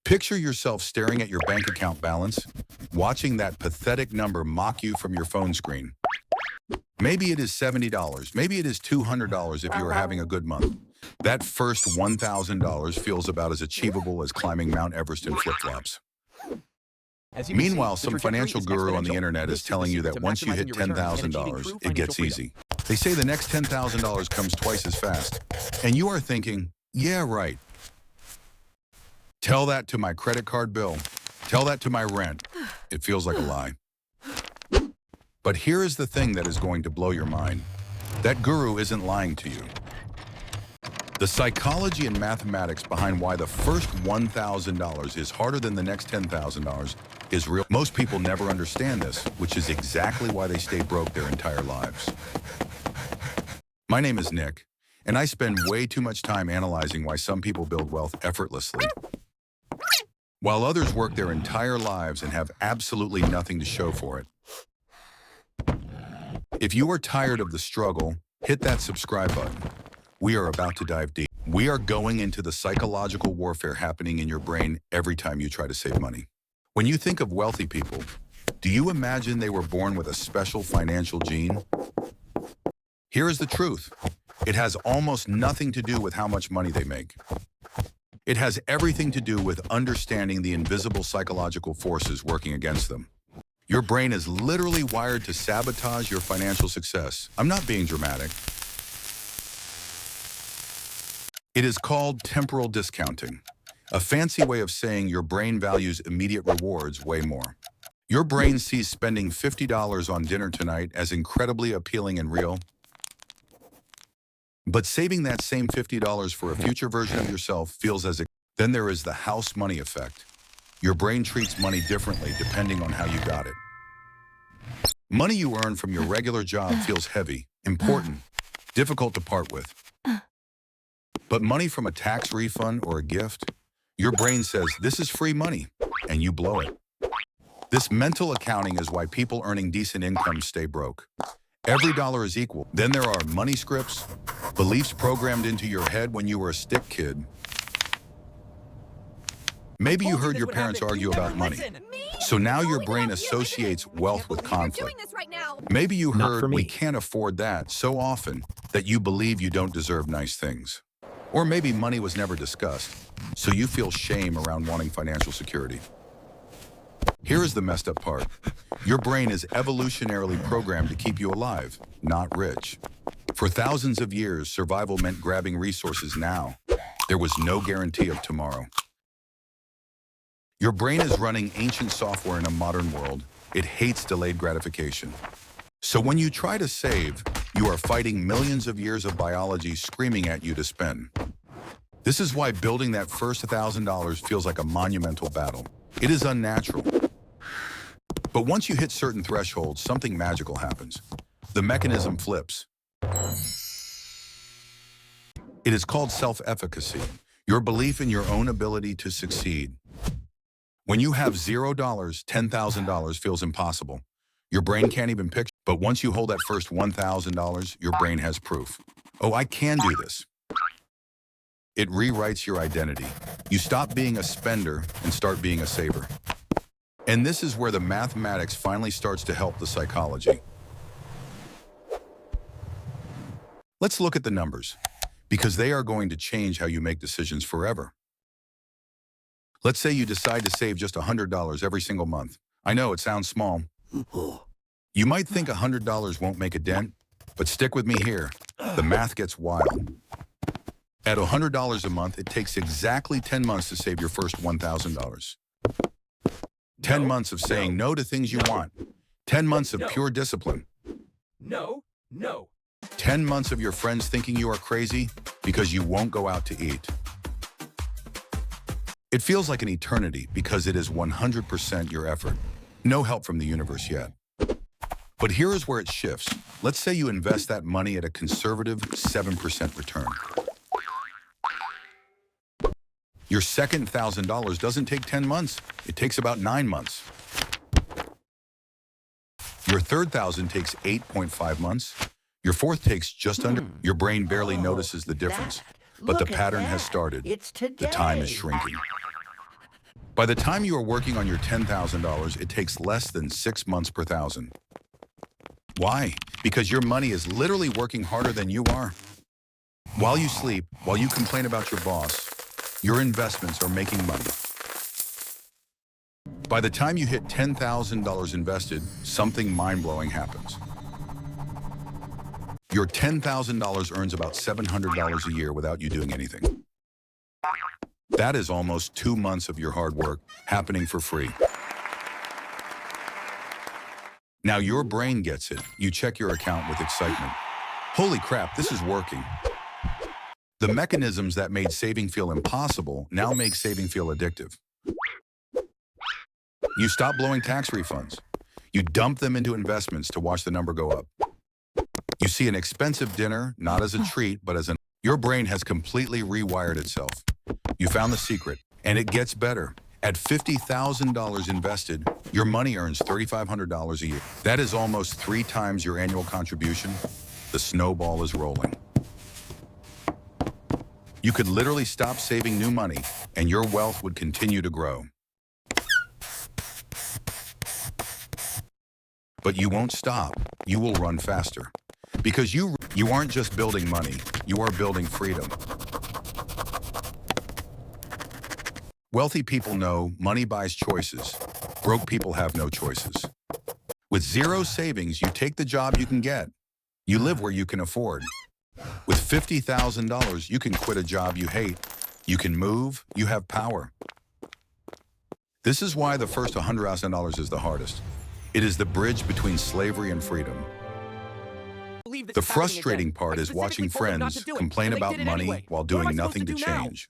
Picture yourself staring at your bank account balance, watching that pathetic number mock you from your phone screen. Maybe it is $70, maybe it is $200 if you are having a good month. That first $1,000 feels about as achievable as climbing Mount Everest in flip-flops. Meanwhile, some financial guru on the internet is telling you that once you hit $10,000, it gets easy. They say the next $10,000 comes twice as fast. And you are thinking, yeah, right. Tell that to my credit card bill. Tell that to my rent. It feels like a lie. But here is the thing that is going to blow your mind. That guru isn't lying to you. The psychology and mathematics behind why the first $1,000 is harder than the next $10,000 is real. Most people never understand this, which is exactly why they stay broke their entire lives. My name is Nick, and I spend way too much time analyzing why some people build wealth effortlessly, while others work their entire lives and have absolutely nothing to show for it. If you are tired of the struggle, hit that subscribe button. We are about to dive deep. We are going into the psychological warfare happening in your brain every time you try to save money. When you think of wealthy people, do you imagine they were born with a special financial gene? Here is the truth. It has almost nothing to do with how much money they make. It has everything to do with understanding the invisible psychological forces working against them. Your brain is literally wired to sabotage your financial success. I'm not being dramatic. It is called temporal discounting, a fancy way of saying your brain values immediate rewards way more. Your brain sees spending $50 on dinner tonight as incredibly appealing and real, but saving that same $50 for a future version of yourself feels as a... Then there is the house money effect. Your brain treats money differently depending on how you got it. Money you earn from your regular job feels heavy, important, difficult to part with. But money from a tax refund or a gift, your brain says, this is free money, and you blow it. This mental accounting is why people earning decent incomes stay broke. Every dollar is equal. Then there are money scripts, beliefs programmed into your head when you were a stick kid. Maybe you heard your parents argue about money. So now your brain associates wealth with conflict. Maybe you heard we can't afford that so often that you believe you don't deserve nice things. Or maybe money was never discussed, so you feel shame around wanting financial security. Here is the messed up part. Your brain is evolutionarily programmed to keep you alive, not rich. For thousands of years, survival meant grabbing resources now. There was no guarantee of tomorrow. Your brain is running ancient software in a modern world. It hates delayed gratification. So when you try to save, you are fighting millions of years of biology screaming at you to spend. This is why building that first $1,000 feels like a monumental battle. It is unnatural. But once you hit certain thresholds, something magical happens. The mechanism flips. It is called self-efficacy, your belief in your own ability to succeed. When you have $0, $10,000 feels impossible. Your brain can't even picture. But once you hold that first $1,000, your brain has proof. Oh, I can do this. It rewrites your identity. You stop being a spender and start being a saver. And this is where the mathematics finally starts to help the psychology. Let's look at the numbers, because they are going to change how you make decisions forever. Let's say you decide to save just $100 every single month. I know it sounds small. You might think $100 won't make a dent, but stick with me here. The math gets wild. At $100 a month, it takes exactly 10 months to save your first $1,000. 10 months of saying no to things you want. 10 months of pure discipline. No. 10 months of your friends thinking you are crazy because you won't go out to eat. It feels like an eternity because it is 100% your effort. No help from the universe yet. But here is where it shifts. Let's say you invest that money at a conservative 7% return. Your second $1,000 doesn't take 10 months. It takes about 9 months. Your third $1,000 takes 8.5 months. Your fourth takes just under. Your brain barely notices the difference, but the pattern has started. The time is shrinking. By the time you are working on your $10,000, it takes less than 6 months per thousand. Why? Because your money is literally working harder than you are. While you sleep, while you complain about your boss, your investments are making money. By the time you hit $10,000 invested, something mind-blowing happens. Your $10,000 earns about $700 a year without you doing anything. That is almost 2 months of your hard work happening for free. Now your brain gets it. You check your account with excitement. Holy crap, this is working. The mechanisms that made saving feel impossible now make saving feel addictive. You stop blowing tax refunds. You dump them into investments to watch the number go up. You see an expensive dinner, not as a treat, but as your brain has completely rewired itself. You found the secret, and it gets better. At $50,000 invested, your money earns $3,500 a year. That is almost 3 times your annual contribution. The snowball is rolling. You could literally stop saving new money, and your wealth would continue to grow. But you won't stop. You will run faster. Because you aren't just building money, you are building freedom. Wealthy people know money buys choices. Broke people have no choices. With zero savings, you take the job you can get. You live where you can afford. With $50,000, you can quit a job you hate. You can move, you have power. This is why the first $100,000 is the hardest. It is the bridge between slavery and freedom. The frustrating part is watching friends complain about money while doing nothing to change.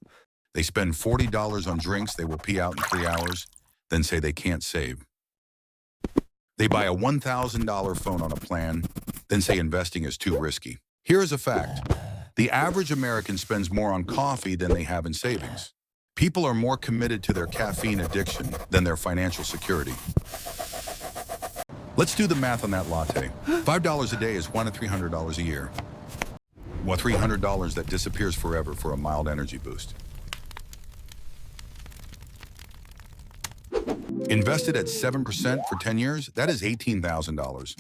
They spend $40 on drinks they will pee out in 3 hours, then say they can't save. They buy a $1,000 phone on a plan, then say investing is too risky. Here is a fact. The average American spends more on coffee than they have in savings. People are more committed to their caffeine addiction than their financial security. Let's do the math on that latte. $5 a day is $300 a year. Well, $300 that disappears forever for a mild energy boost. Invested at 7% for 10 years, that is $18,000.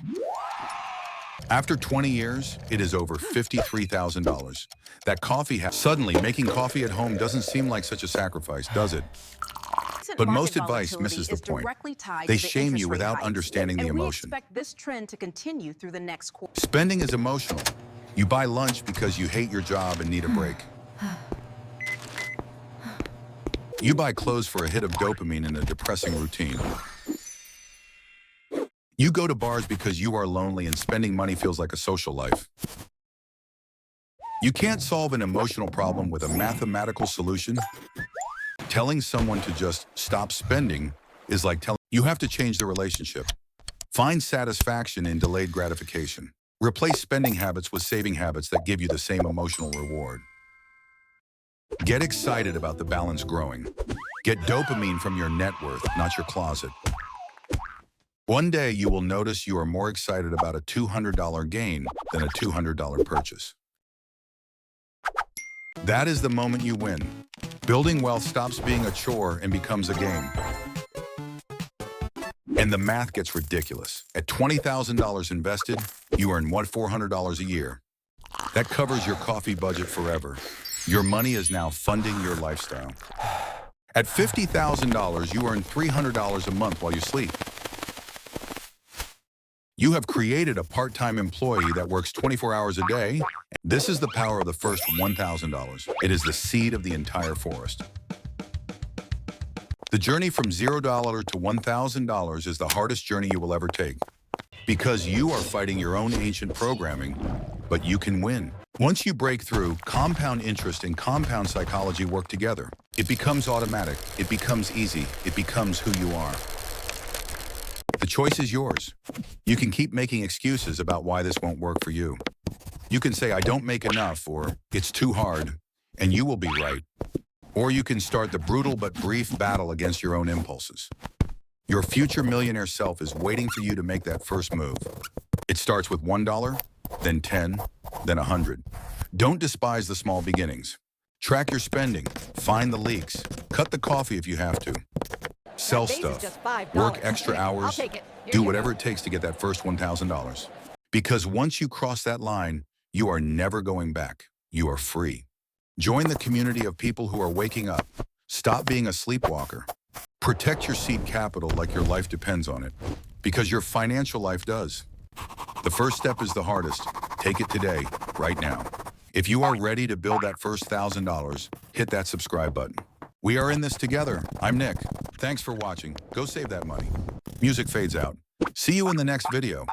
After 20 years, it is over $53,000. That suddenly, making coffee at home doesn't seem like such a sacrifice, does it? But most advice misses the point. They shame you without understanding the emotion. We expect this trend to continue through the next quarter. Spending is emotional. You buy lunch because you hate your job and need a break. You buy clothes for a hit of dopamine in a depressing routine. You go to bars because you are lonely and spending money feels like a social life. You can't solve an emotional problem with a mathematical solution. Telling someone to just stop spending is like telling you have to change the relationship. Find satisfaction in delayed gratification. Replace spending habits with saving habits that give you the same emotional reward. Get excited about the balance growing. Get dopamine from your net worth, not your closet. One day you will notice you are more excited about a $200 gain than a $200 purchase. That is the moment you win. Building wealth stops being a chore and becomes a game. And the math gets ridiculous. At $20,000 invested, you earn $400 a year. That covers your coffee budget forever. Your money is now funding your lifestyle. At $50,000, you earn $300 a month while you sleep. You have created a part-time employee that works 24 hours a day. This is the power of the first $1,000. It is the seed of the entire forest. The journey from $0 to $1,000 is the hardest journey you will ever take. Because you are fighting your own ancient programming, but you can win. Once you break through, compound interest and compound psychology work together. It becomes automatic. It becomes easy. It becomes who you are. The choice is yours. You can keep making excuses about why this won't work for you. You can say, I don't make enough, or it's too hard, and you will be right. Or you can start the brutal but brief battle against your own impulses. Your future millionaire self is waiting for you to make that first move. It starts with $1, then 10, then 100. Don't despise the small beginnings. Track your spending, find the leaks, cut the coffee if you have to. Sell stuff, work extra hours, do whatever it takes to get that first $1,000. Because once you cross that line, you are never going back. You are free. Join the community of people who are waking up. Stop being a sleepwalker. Protect your seed capital like your life depends on it, because your financial life does. The first step is the hardest. Take it today, right now. If you are ready to build that first $1,000, hit that subscribe button. We are in this together. I'm Nick. Thanks for watching. Go save that money. Music fades out. See you in the next video.